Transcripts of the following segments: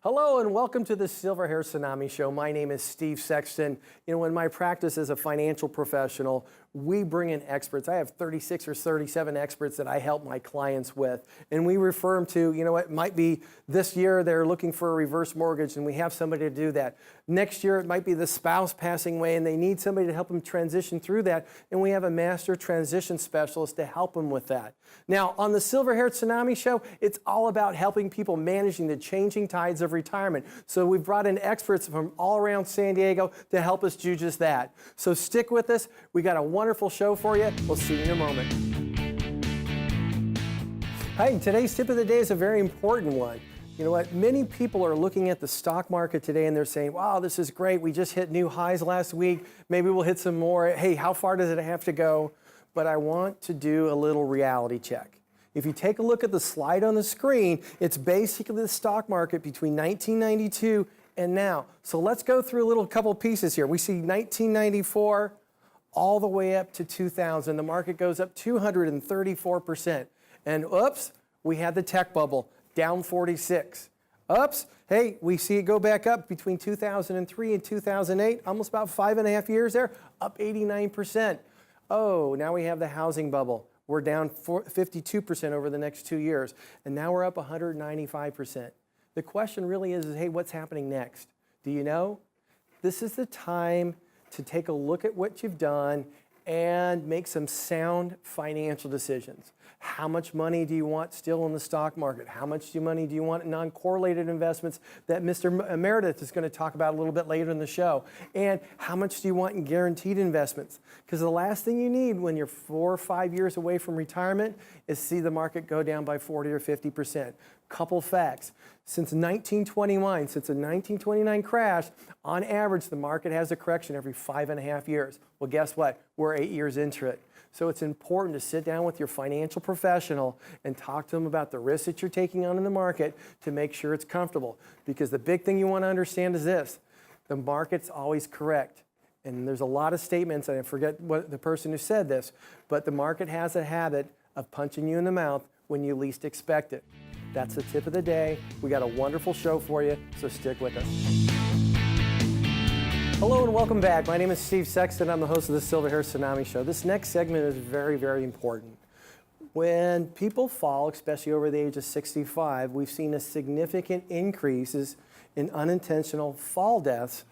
Hello and welcome to the Silver Hair Tsunami Show. My name is Steve Sexton. In my practice as a financial professional, we bring in experts. I have 36 or 37 experts that I help my clients with. And we refer them to, it might be this year they're looking for a reverse mortgage and we have somebody to do that. Next year it might be the spouse passing away and they need somebody to help them transition through that. And we have a master transition specialist to help them with that. Now, on the Silver Hair Tsunami Show, it's all about helping people managing the changing tides of retirement. So we've brought in experts from all around San Diego to help us do just that. So stick with us. We got a wonderful show for you. We'll see you in a moment. Hey, today's tip of the day is a very important one. You know what? Many people are looking at the stock market today and they're saying, wow, this is great. We just hit new highs last week. Maybe we'll hit some more. Hey, how far does it have to go? But I want to do a little reality check. If you take a look at the slide on the screen, it's basically the stock market between 1992 and now. So let's go through a couple pieces here. We see 1994 all the way up to 2000. The market goes up 234%. And oops, we had the tech bubble, down 46. Oops, hey, we see it go back up between 2003 and 2008, almost about 5.5 years there, up 89%. Oh, now we have the housing bubble. We're down 52% over the next 2 years, and now we're up 195%. The question really is, hey, what's happening next? Do you know? This is the time to take a look at what you've done and make some sound financial decisions. How much money do you want still in the stock market? How much money do you want in non-correlated investments that Mr. Meredith is going to talk about a little bit later in the show? And how much do you want in guaranteed investments? Because the last thing you need when you're 4 or 5 years away from retirement is see the market go down by 40 or 50%. Couple facts. Since 1929, since the 1929 crash, on average, the market has a correction every 5.5 years. Well, guess what? We're 8 years into it. So it's important to sit down with your financial professional and talk to them about the risks that you're taking on in the market to make sure it's comfortable. Because the big thing you want to understand is this: the market's always correct. And there's a lot of statements, and I forget what the person who said this, but the market has a habit of punching you in the mouth when you least expect it. That's the tip of the day. We got a wonderful show for you, so stick with us. Hello and welcome back. My name is Steve Sexton. I'm the host of the Silver Hair Tsunami Show. This next segment is very, very important. When people fall, especially over the age of 65, we've seen a significant increases in unintentional fall deaths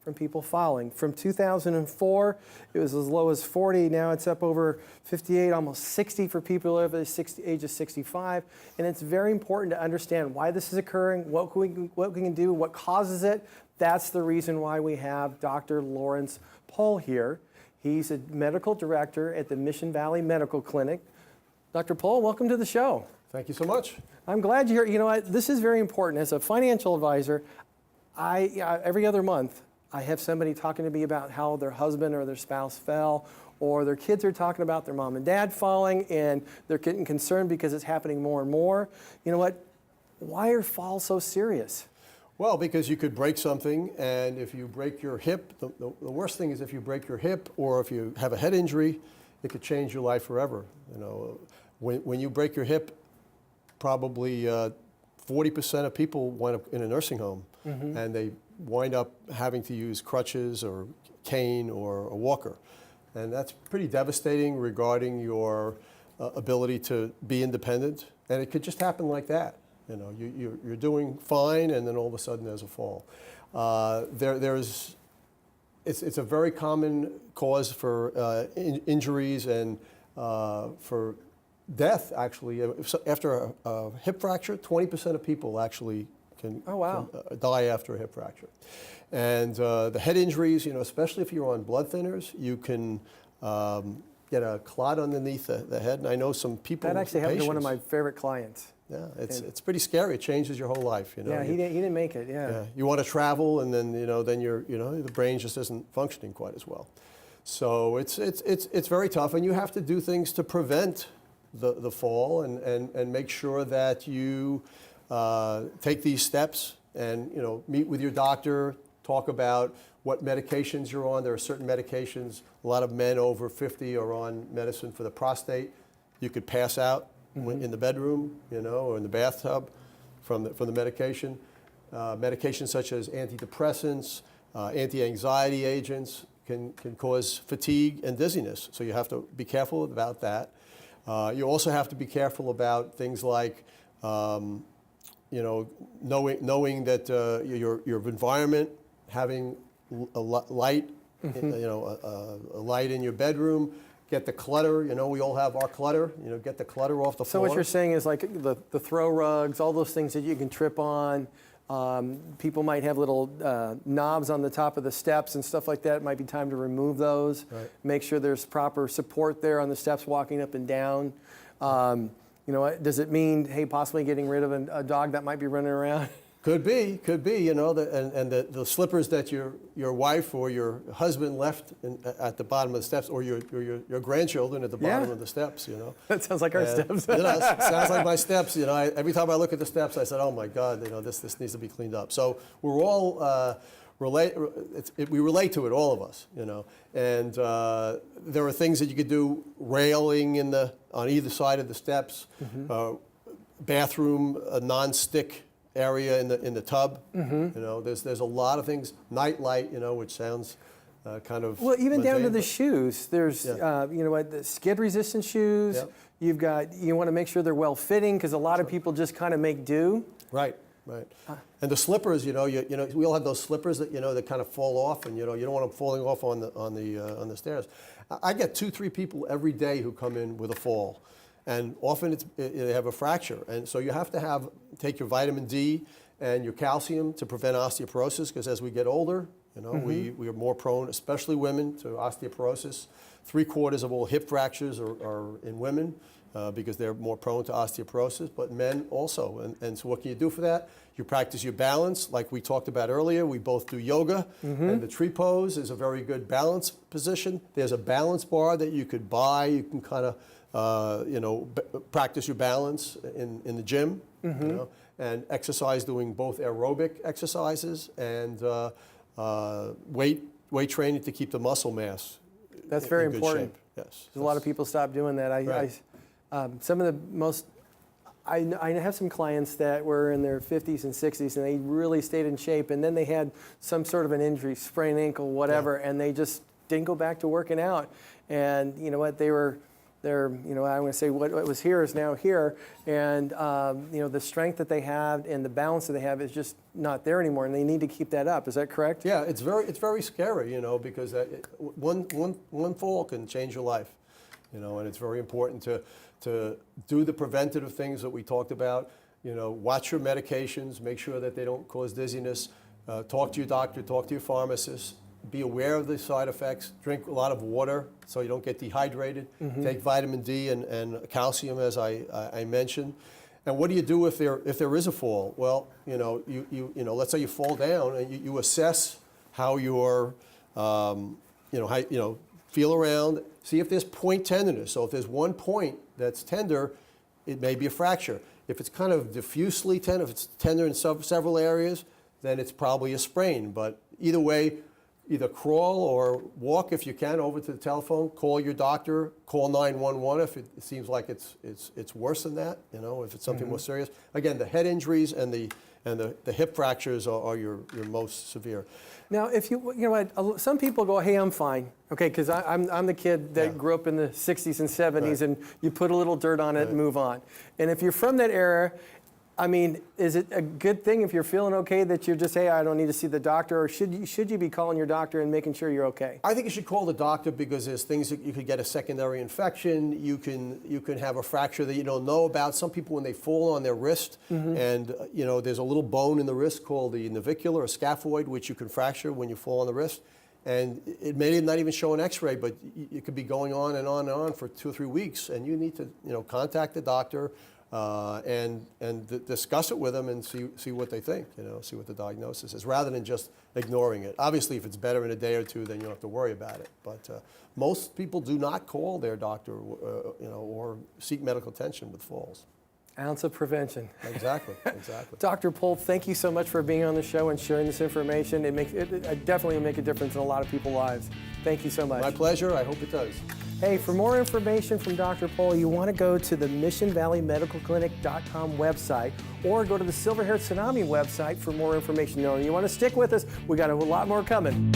from people falling. From 2004, it was as low as 40. Now it's up over 58, almost 60 for people over the age of 65. And it's very important to understand why this is occurring, what we can do, what causes it. That's the reason why we have Dr. Lawrence Pohl here. He's a medical director at the Mission Valley Medical Clinic. Dr. Pohl, welcome to the show. Thank you so much. I'm glad you're here. You know what? This is very important. As a financial advisor, every other month, I have somebody talking to me about how their husband or their spouse fell, or their kids are talking about their mom and dad falling, and they're getting concerned because it's happening more and more. You know what? Why are falls so serious? Well, because you could break something, and if you break your hip, the worst thing is if you break your hip or if you have a head injury, it could change your life forever. When you break your hip, probably 40% of people wind up in a nursing home, and they wind up having to use crutches or cane or a walker. And that's pretty devastating regarding your ability to be independent. And it could just happen like that. You're doing fine, and then all of a sudden there's a fall. It's a very common cause for injuries and for death, actually. After a hip fracture, 20% of people actually can die after a hip fracture. And the head injuries, especially if you're on blood thinners, you can get a clot underneath the head. And I know some people. That actually happened to one of my favorite clients. Yeah, it's pretty scary. It changes your whole life. Yeah, he didn't make it. Yeah. You want to travel, and then the brain just isn't functioning quite as well. So it's very tough, and you have to do things to prevent the fall and make sure that you take these steps and meet with your doctor, talk about what medications you're on. There are certain medications. A lot of men over 50 are on medicine for the prostate. You could pass out in the bedroom, or in the bathtub from the medication. Medications such as antidepressants, anti-anxiety agents can cause fatigue and dizziness. So you have to be careful about that. You also have to be careful about things like, knowing that your environment, having a light, a light in your bedroom. Get the clutter. We all have our clutter. Get the clutter off the floor. So what you're saying is like the throw rugs, all those things that you can trip on. People might have little knobs on the top of the steps and stuff like that. It might be time to remove those. Right. Make sure there's proper support there on the steps walking up and down. Does it mean, hey, possibly getting rid of a dog that might be running around? Could be. The slippers that your wife or your husband left at the bottom of the steps, or your grandchildren at the bottom of the steps. That sounds like our steps. Sounds like my steps. Every time I look at the steps, I said, "Oh my God, this needs to be cleaned up." So we're all we relate to it, all of us. And there are things that you could do: railing on either side of the steps, bathroom, a non-stick area in the tub. There's a lot of things. Night light, which sounds kind of well, even down to mundane, the shoes. There's the skid resistant shoes. Yep. You want to make sure they're well fitting, because a lot of people just kind of make do. Right. And the slippers, we all have those slippers that that kind of fall off, and you don't want them falling off on the stairs. I get 2-3 people every day who come in with a fall. And often they have a fracture. And so you have to take your vitamin D and your calcium to prevent osteoporosis, because as we get older, we are more prone, especially women, to osteoporosis. 3/4 of all hip fractures are in women because they're more prone to osteoporosis, but men also. And so what can you do for that? You practice your balance, like we talked about earlier. We both do yoga, and the tree pose is a very good balance position. There's a balance bar that you could buy. You can kind of practice your balance in the gym, and exercise, doing both aerobic exercises and weight training to keep the muscle mass. That's very in good important. shape. Yes, a lot of people stop doing that. I have some clients that were in their 50s and 60s, and they really stayed in shape, and then they had some sort of an injury, sprained ankle, whatever, and they just didn't go back to working out. And you know what? I'm going to say what was here is now here, and the strength that they have and the balance that they have is just not there anymore, and they need to keep that up. Is that correct? Yeah, it's very scary, because one fall can change your life, and it's very important to do the preventative things that we talked about. Watch your medications, make sure that they don't cause dizziness. Talk to your doctor, talk to your pharmacist. Be aware of the side effects. Drink a lot of water so you don't get dehydrated. Take vitamin D and calcium, as I mentioned. And what do you do if there is a fall? Well, let's say you fall down, and you assess how you're, feel around, see if there's point tenderness. So if there's one point that's tender, it may be a fracture. If it's kind of diffusely tender, if it's tender in several areas, then it's probably a sprain. But either way, either crawl or walk if you can over to the telephone, call your doctor, call 911 if it seems like it's worse than that, if it's something more serious. Again, the head injuries and the hip fractures are your most severe. Now, if some people go, hey, I'm fine, okay, because I'm the kid that grew up in the 60s and 70s, and you put a little dirt on it and move on. And if you're from that era, I mean, is it a good thing if you're feeling okay that you're just, hey, I don't need to see the doctor, or should you be calling your doctor and making sure you're okay? I think you should call the doctor, because there's things that you could get a secondary infection. You can have a fracture that you don't know about. Some people, when they fall on their wrist, and there's a little bone in the wrist called the navicular or scaphoid, which you can fracture when you fall on the wrist. And it may not even show an X-ray, but it could be going on and on and on for 2 or 3 weeks, and you need to contact the doctor. And discuss it with them and see what they think, see what the diagnosis is, rather than just ignoring it. Obviously, if it's better in a day or two, then you don't have to worry about it. But most people do not call their doctor, or seek medical attention with falls. Ounce of prevention. Exactly. Dr. Pohl, thank you so much for being on the show and sharing this information. It definitely will make a difference in a lot of people's lives. Thank you so much. My pleasure. I hope it does. Hey, for more information from Dr. Pohl, you want to go to the MissionValleyMedicalClinic.com website or go to the Silver-Haired Tsunami website for more information. No, you want to stick with us, we got a lot more coming.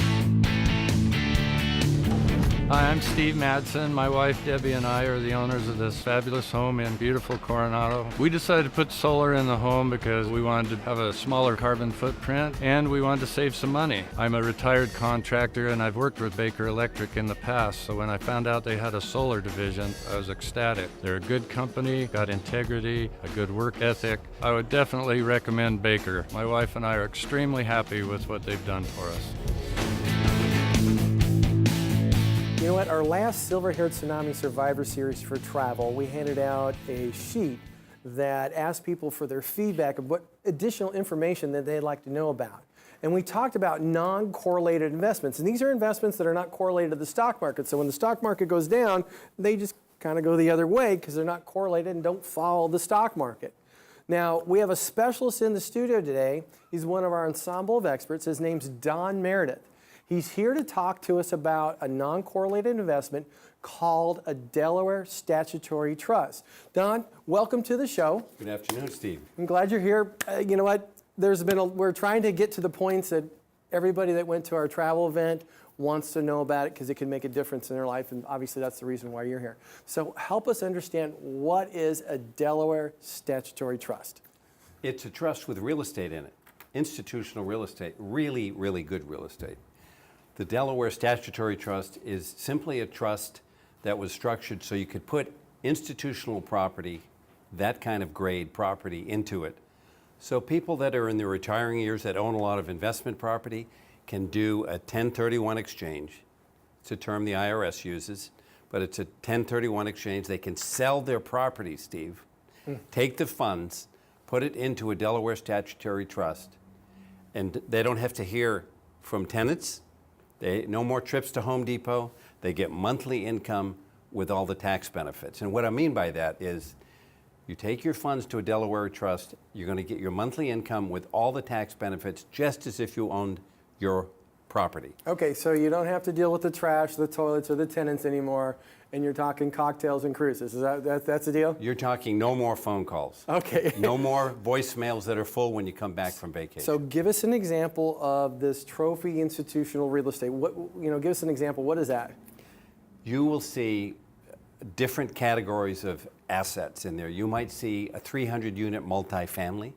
Hi, I'm Steve Madsen. My wife Debbie and I are the owners of this fabulous home in beautiful Coronado. We decided to put solar in the home because we wanted to have a smaller carbon footprint and we wanted to save some money. I'm a retired contractor and I've worked with Baker Electric in the past, so when I found out they had a solar division, I was ecstatic. They're a good company, got integrity, a good work ethic. I would definitely recommend Baker. My wife and I are extremely happy with what they've done for us. You know what, our last Silver-Haired Tsunami Survivor Series for travel, we handed out a sheet that asked people for their feedback of what additional information that they'd like to know about. And we talked about non-correlated investments. And these are investments that are not correlated to the stock market. So when the stock market goes down, they just kind of go the other way because they're not correlated and don't follow the stock market. Now, we have a specialist in the studio today. He's one of our ensemble of experts. His name's Don Meredith. He's here to talk to us about a non-correlated investment called a Delaware Statutory Trust. Don, welcome to the show. Good afternoon, Steve. I'm glad you're here. You know what? We're trying to get to the points that everybody that went to our travel event wants to know about it because it can make a difference in their life, and obviously that's the reason why you're here. So help us understand, what is a Delaware Statutory Trust? It's a trust with real estate in it, institutional real estate, really, really good real estate. The Delaware Statutory Trust is simply a trust that was structured so you could put institutional property, that kind of grade property, into it. So people that are in their retiring years that own a lot of investment property can do a 1031 exchange. It's a term the IRS uses, but it's a 1031 exchange. They can sell their property, Steve, take the funds, put it into a Delaware Statutory Trust, and they don't have to hear from tenants. No more trips to Home Depot. They get monthly income with all the tax benefits. And what I mean by that is you take your funds to a Delaware trust, you're going to get your monthly income with all the tax benefits just as if you owned your property. Okay, so you don't have to deal with the trash, the toilets, or the tenants anymore, and you're talking cocktails and cruises. Is that's the deal? You're talking no more phone calls. Okay. No more voicemails that are full when you come back from vacation. So give us an example of this trophy institutional real estate. Give us an example. What is that? You will see different categories of assets in there. You might see a 300-unit multifamily,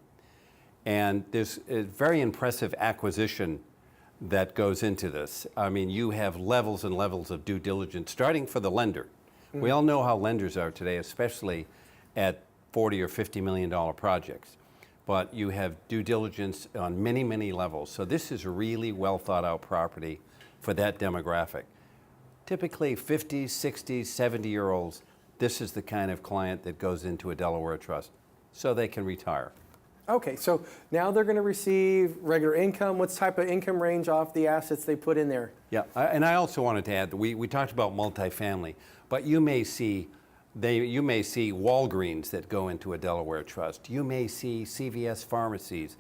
and there's a very impressive acquisition that goes into this. I mean, you have levels and levels of due diligence, starting for the lender. Mm-hmm. We all know how lenders are today, especially at $40 or $50 million projects. But you have due diligence on many, many levels. So this is a really well thought out property for that demographic. Typically 50s, 60s, 70-year-olds, this is the kind of client that goes into a Delaware trust so they can retire. Okay, so now they're going to receive regular income. What type of income range off the assets they put in there? Yeah, and I also wanted to add that we talked about multifamily, but you may see Walgreens that go into a Delaware trust. You may see CVS pharmacies.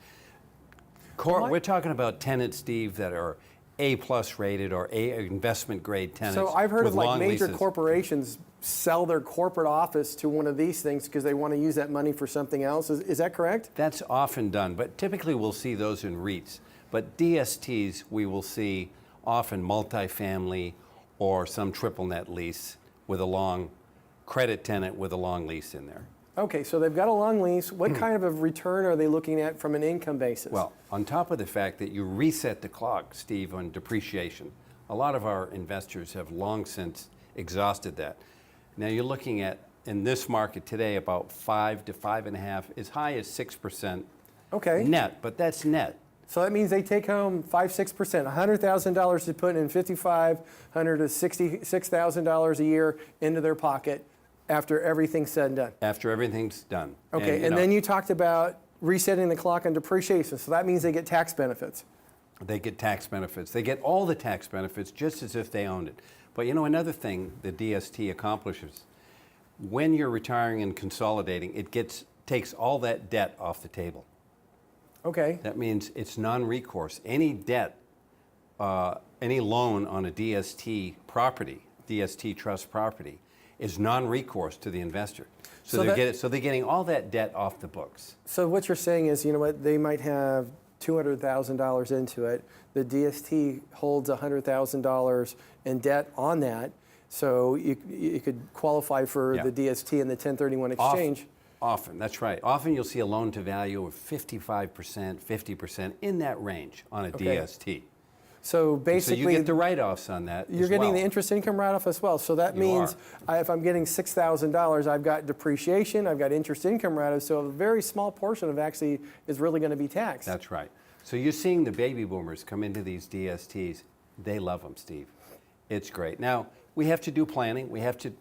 We're talking about tenants, Steve, that are A+ rated or investment grade tenants. So I've heard of like major leases. Corporations sell their corporate office to one of these things because they want to use that money for something else. Is that correct? That's often done, but typically we'll see those in REITs. But DSTs, we will see often multifamily or some triple net lease with a long credit tenant with a long lease in there. Okay, so they've got a long lease. What kind of a return are they looking at from an income basis? Well, on top of the fact that you reset the clock, Steve, on depreciation, a lot of our investors have long since exhausted that. Now you're looking at, in this market today, about 5 to 5.5, as high as 6% okay. net, but that's net. So that means they take home 5-6%, $100,000 to put in $5,500 to $66,000 a year into their pocket after everything's said and done. After everything's done. Okay, and then you talked about resetting the clock on depreciation, so that means they get tax benefits. They get tax benefits. They get all the tax benefits just as if they owned it. But you know, another thing the DST accomplishes, when you're retiring and consolidating, it takes all that debt off the table. Okay. That means it's non-recourse. Any debt, any loan on a DST property DST trust property is non-recourse to the investor. So So they're getting all that debt off the books. So what you're saying is, you know what, they might have $200,000 into it. The DST holds $100,000 in debt on that. So you could qualify for Yeah. the DST and the 1031 exchange. Often, that's right. Often you'll see a loan to value of 55%, 50%, in that range on a DST. So So basically, you get the write-offs on that you're as getting well. the interest income write-off as well. So that You means are. if I'm getting $6,000, I've got depreciation, I've got interest income write-off. So a very small portion of actually is really going to be taxed. That's right. So you're seeing the baby boomers come into these DSTs. They love them, Steve. It's great. Now, we have to do planning. We have to,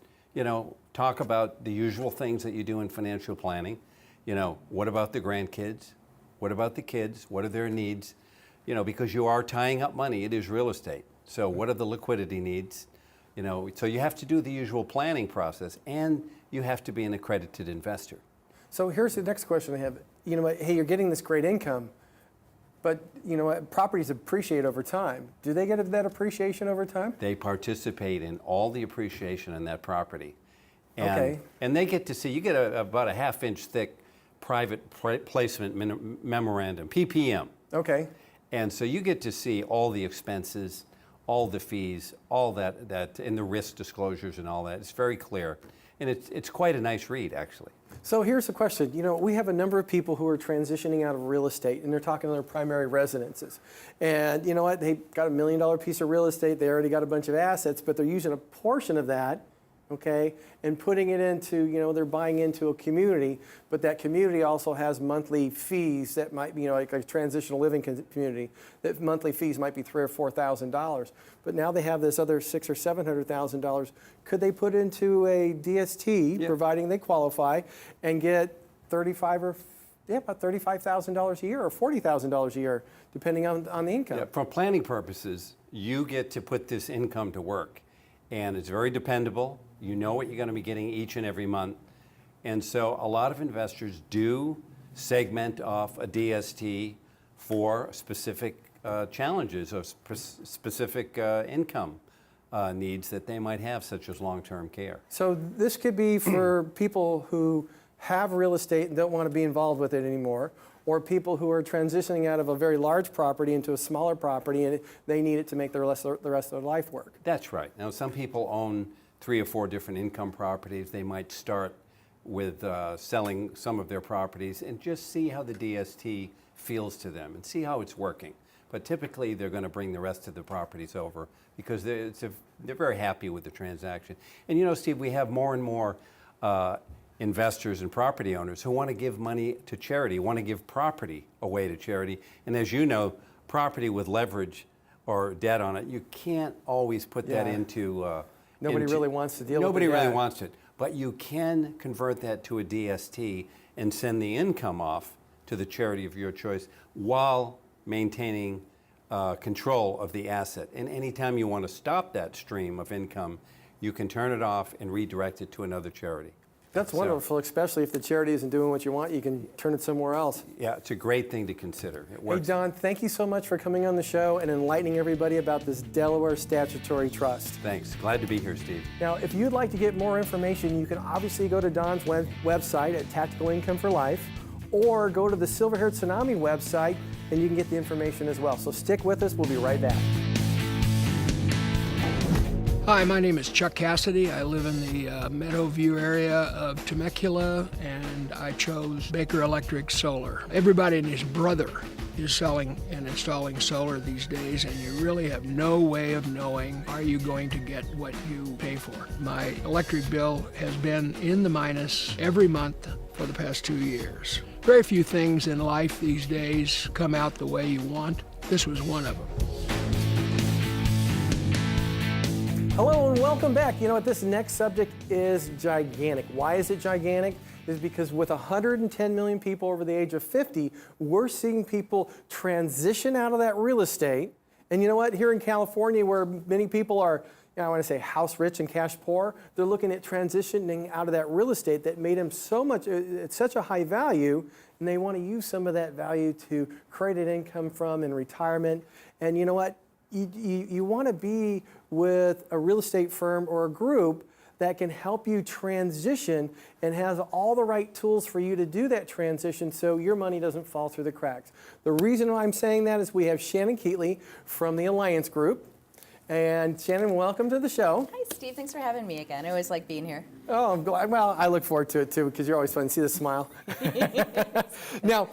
talk about the usual things that you do in financial planning. What about the grandkids? What about the kids? What are their needs? Because you are tying up money. It is real estate. So what are the liquidity needs? So you have to do the usual planning process, and you have to be an accredited investor. So here's the next question I have. You know what? Hey, you're getting this great income, but you know what? Properties appreciate over time. Do they get that appreciation over time? They participate in all the appreciation in that property. And, Okay. And they get to see, you get about a half-inch thick private placement memorandum, PPM. Okay. And so you get to see all the expenses, all the fees, all that and the risk disclosures and all that. It's very clear. And it's quite a nice read, actually. So here's the question. We have a number of people who are transitioning out of real estate, and they're talking to their primary residences. And you know what? They got $1 million piece of real estate. They already got a bunch of assets, but they're using a portion of that, okay, and putting it into, they're buying into a community, but that community also has monthly fees that might be, like a transitional living community, that monthly fees might be $3,000 or $4,000. But now they have this other $600,000 or $700,000. Could they put into a DST, providing they qualify, and get about $35,000 a year or $40,000 a year, depending on the income? Yeah, for planning purposes, you get to put this income to work. And it's very dependable. You know what you're going to be getting each and every month. And so a lot of investors do segment off a DST for specific challenges or specific income needs that they might have, such as long-term care. So this could be for people who have real estate and don't want to be involved with it anymore, or people who are transitioning out of a very large property into a smaller property and they need it to make the rest of their life work. That's right. Now, some people own 3 or 4 different income properties. They might start with selling some of their properties and just see how the DST feels to them and see how it's working. But typically, they're going to bring the rest of the properties over because they're very happy with the transaction. And Steve, we have more and more investors and property owners who want to give money to charity, want to give property away to charity. And as you know, property with leverage or debt on it, you can't always put that into... Nobody really wants to deal with it. Nobody really wants it. But you can convert that to a DST and send the income off to the charity of your choice while maintaining control of the asset. And anytime you want to stop that stream of income, you can turn it off and redirect it to another charity. That's wonderful, especially if the charity isn't doing what you want, you can turn it somewhere else. Yeah, it's a great thing to consider. It works. Hey, Don, thank you so much for coming on the show and enlightening everybody about this Delaware Statutory Trust. Thanks. Glad to be here, Steve. Now, if you'd like to get more information, you can obviously go to Don's website at Tactical Income for Life, or go to the Silver-Haired Tsunami website, and you can get the information as well. So stick with us. We'll be right back. Hi, my name is Chuck Cassidy. I live in the Meadowview area of Temecula, and I chose Baker Electric Solar. Everybody and his brother is selling and installing solar these days, and you really have no way of knowing, are you going to get what you pay for? My electric bill has been in the minus every month for the past 2 years. Very few things in life these days come out the way you want. This was one of them. Hello and welcome back. You know what, this next subject is gigantic. Why is it gigantic? Is because with 110 million people over the age of 50, we're seeing people transition out of that real estate. And you know what, here in California, where many people are, I want to say house rich and cash poor, they're looking at transitioning out of that real estate that made them it's such a high value, and they want to use some of that value to create an income from in retirement. And you know what? you want to be with a real estate firm or a group that can help you transition and has all the right tools for you to do that transition so your money doesn't fall through the cracks. The reason why I'm saying that is we have Shannon Keatley from the Alliance Group. And Shannon, welcome to the show. Hi, Steve. Thanks for having me again. I always like being here. Oh, I'm glad. Well, I look forward to it too because you're always fun to see the smile. Now,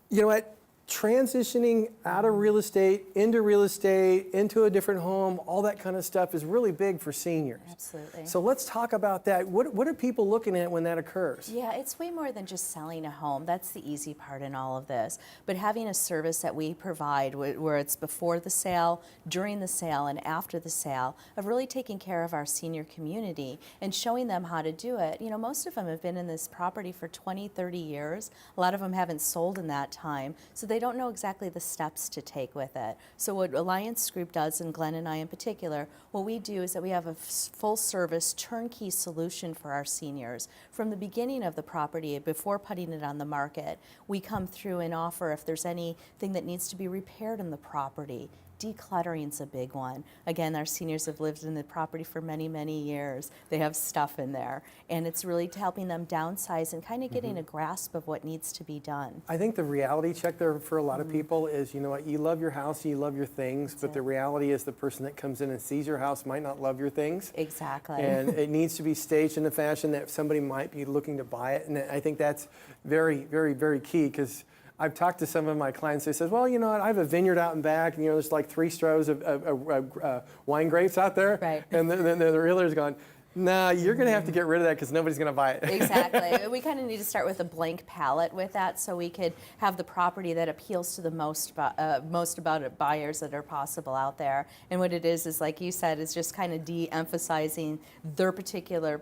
you know what? Transitioning out of real estate, into a different home, all that kind of stuff is really big for seniors. Absolutely. So let's talk about that. What are people looking at when that occurs? Yeah, it's way more than just selling a home. That's the easy part in all of this. But having a service that we provide where it's before the sale, during the sale, and after the sale, of really taking care of our senior community and showing them how to do it. You know, most of them have been in this property for 20, 30 years. A lot of them haven't sold in that time, so they don't know exactly the steps to take with it. So what Alliance Group does, and Glenn and I in particular, what we do is that we have a full service turnkey solution for our seniors. From the beginning of the property, before putting it on the market, we come through and offer if there's anything that needs to be repaired in the property. Decluttering's a big one. Again, our seniors have lived in the property for many, many years. They have stuff in there. And it's really helping them downsize and kind of getting a grasp of what needs to be done. I think the reality check there for a lot of people is, you know what, you love your house, you love your things, but the reality is the person that comes in and sees your house might not love your things. Exactly. And it needs to be staged in a fashion that somebody might be looking to buy it. And I think that's very, very, very key because I've talked to some of my clients. They said, well, you know what, I have a vineyard out in back, and there's like 3 straws of wine grapes out there. Right. And the realtor's gone, nah, you're going to have to get rid of that because nobody's going to buy it. Exactly. We kind of need to start with a blank palette with that so we could have the property that appeals to the most buyers that are possible out there. And what it is like you said, is just kind of de-emphasizing their particular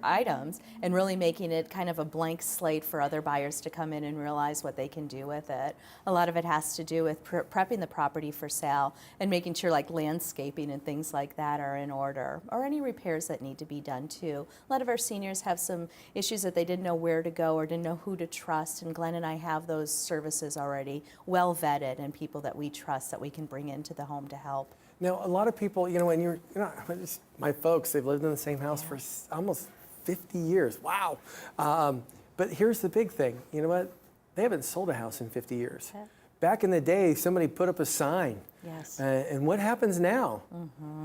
items and really making it kind of a blank slate for other buyers to come in and realize what they can do with it. A lot of it has to do with prepping the property for sale and making sure like landscaping and things like that are in order, or any repairs that need to be done too. A lot of our seniors have some issues that they didn't know where to go or didn't know who to trust, and Glenn and I have those services already well vetted and people that we trust that we can bring into the home to help. Now, a lot of people, when my folks, they've lived in the same house for almost 50 years. Wow. But here's the big thing. You know what? They haven't sold a house in 50 years. Okay. Back in the day, somebody put up a sign. Yes. And what happens now?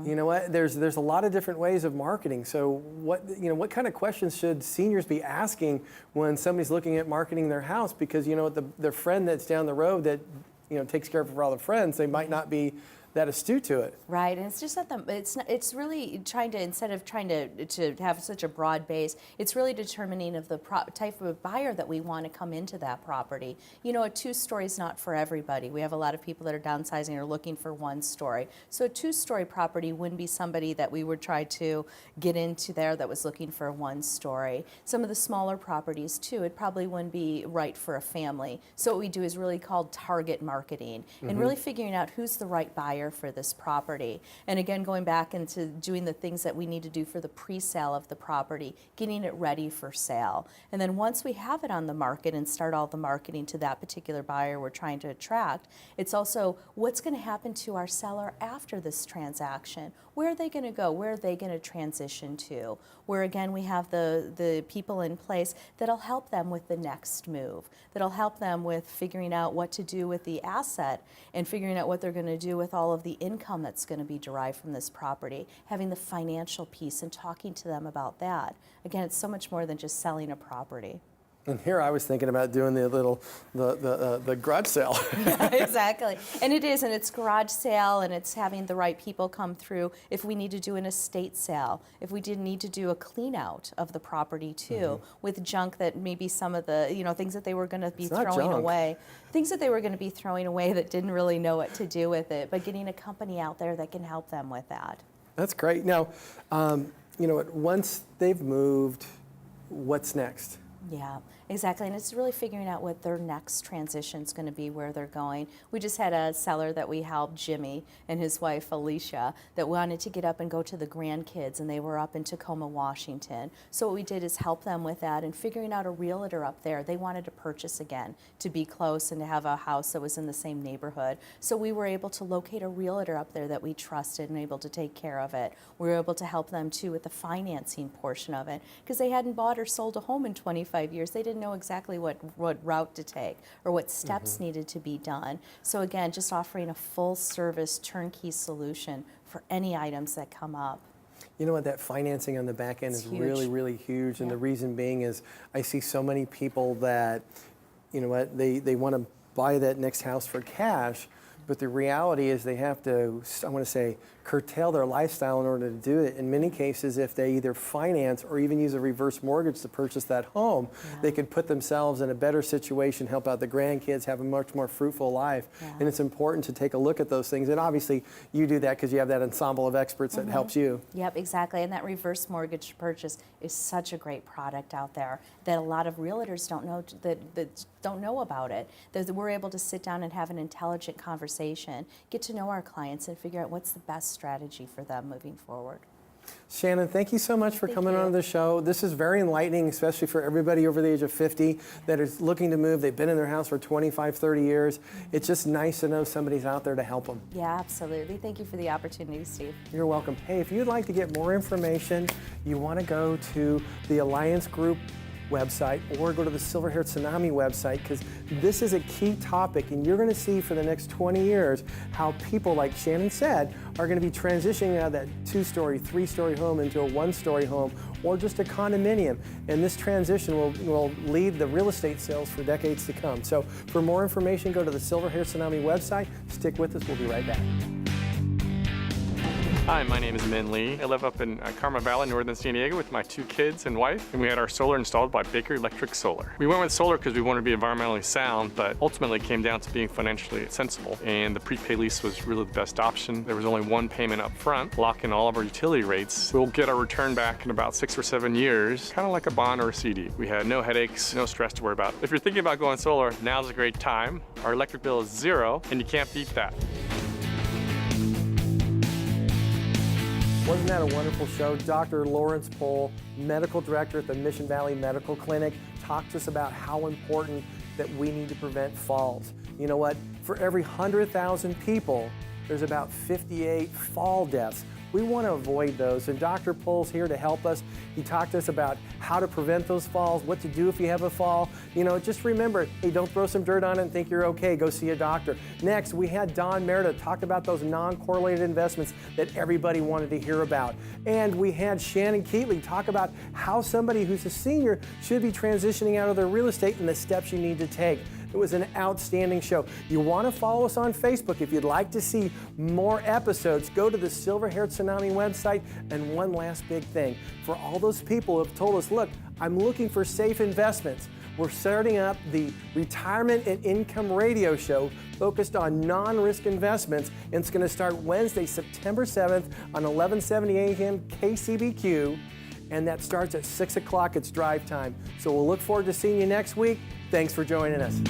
You know what? There's a lot of different ways of marketing. So what kind of questions should seniors be asking when somebody's looking at marketing their house? Because their friend that's down the road that takes care of it for all the friends, they might not be that astute to it. Right, and it's just that it's really trying to, instead of trying to have such a broad base, it's really determining of the type of buyer that we want to come into that property. You know, a 2-story is not for everybody. We have a lot of people that are downsizing and are looking for 1-story. So a 2-story property wouldn't be somebody that we would try to get into there that was looking for a 1-story. Some of the smaller properties too, it probably wouldn't be right for a family. So what we do is really called target marketing and really figuring out who's the right buyer for this property. And again, going back into doing the things that we need to do for the pre-sale of the property, getting it ready for sale. And then once we have it on the market and start all the marketing to that particular buyer we're trying to attract, it's also what's going to happen to our seller after this transaction. Where are they going to go? Where are they going to transition to? Where again, we have the people in place that'll help them with the next move, that'll help them with figuring out what to do with the asset and figuring out what they're going to do with all of the income that's going to be derived from this property, having the financial piece and talking to them about that. Again, it's so much more than just selling a property. And here I was thinking about doing the garage sale. Yeah, exactly. And it is, and it's garage sale, and it's having the right people come through. If we need to do an estate sale, if we did need to do a clean out of the property too, with junk that maybe some of the, things that they were going to be throwing away, things that they were going to be throwing away that didn't really know what to do with it, but getting a company out there that can help them with that. That's great. Now, once they've moved, what's next? Yeah, Exactly, and it's really figuring out what their next transition is going to be, where they're going. We just had a seller that we helped, Jimmy, and his wife, Alicia, that wanted to get up and go to the grandkids, and they were up in Tacoma, Washington. So what we did is help them with that and figuring out a realtor up there. They wanted to purchase again, to be close and to have a house that was in the same neighborhood. So we were able to locate a realtor up there that we trusted and able to take care of it. We were able to help them, too, with the financing portion of it, because they hadn't bought or sold a home in 25 years. They didn't know exactly what route to take or what steps needed to be done. So again, just offering a full service turnkey solution for any items that come up. You know what, that financing on the back end is huge. really, really huge. And Yeah. the reason being is I see so many people that, you know what, they want to buy that next house for cash, but the reality is they have to, I want to say, curtail their lifestyle in order to do it. In many cases, if they either finance or even use a reverse mortgage to purchase that home, they could put themselves in a better situation, help out the grandkids, have a much more fruitful life. And it's important to take a look at those things. And obviously, you do that because you have that ensemble of experts that helps you. Yep, exactly. And that reverse mortgage purchase is such a great product out there that a lot of realtors don't know that don't know about it. That we're able to sit down and have an intelligent conversation, get to know our clients, and figure out what's the best strategy for them moving forward. Shannon, thank you so much for Thank coming you. on the show. This is very enlightening, especially for everybody over the age of 50 that is looking to move. They've been in their house for 25, 30 years. It's just nice to know somebody's out there to help them. Yeah, absolutely. Thank you for the opportunity, Steve. You're welcome. Hey, if you'd like to get more information, you want to go to the Alliance Group website or go to the Silver-Haired Tsunami website, because this is a key topic, and you're going to see for the next 20 years how people, like Shannon said, are going to be transitioning out of that 2-story, 3-story home into a 1-story home or just a condominium. And this transition will lead the real estate sales for decades to come. So for more information, go to the Silver-Haired Tsunami website. Stick with us. We'll be right back. Hi, my name is Min Lee. I live up in Carmel Valley, northern San Diego with my 2 kids and wife, and we had our solar installed by Baker Electric Solar. We went with solar because we wanted to be environmentally sound, but ultimately it came down to being financially sensible, and the prepay lease was really the best option. There was only one payment up front, lock in all of our utility rates. We'll get our return back in about 6 or 7 years, kind of like a bond or a CD. We had no headaches, no stress to worry about. If you're thinking about going solar, now's a great time. Our electric bill is 0, and you can't beat that. Wasn't that a wonderful show? Dr. Lawrence Pohl, medical director at the Mission Valley Medical Clinic, talked to us about how important that we need to prevent falls. You know what? For every 100,000 people, there's about 58 fall deaths. We want to avoid those, and Dr. Pohl's here to help us. He talked to us about how to prevent those falls, what to do if you have a fall. You know, just remember, hey, don't throw some dirt on it and think you're okay. Go see a doctor. Next, we had Don Meredith talk about those non-correlated investments that everybody wanted to hear about. And we had Shannon Keatley talk about how somebody who's a senior should be transitioning out of their real estate and the steps you need to take. It was an outstanding show. You want to follow us on Facebook. If you'd like to see more episodes, go to the Silver-Haired Tsunami website. And one last big thing, for all those people who have told us, look, I'm looking for safe investments. We're starting up the Retirement and Income Radio Show focused on non-risk investments. And it's going to start Wednesday, September 7th on 1170 AM KCBQ. And that starts at 6 o'clock. It's drive time. So we'll look forward to seeing you next week. Thanks for joining us.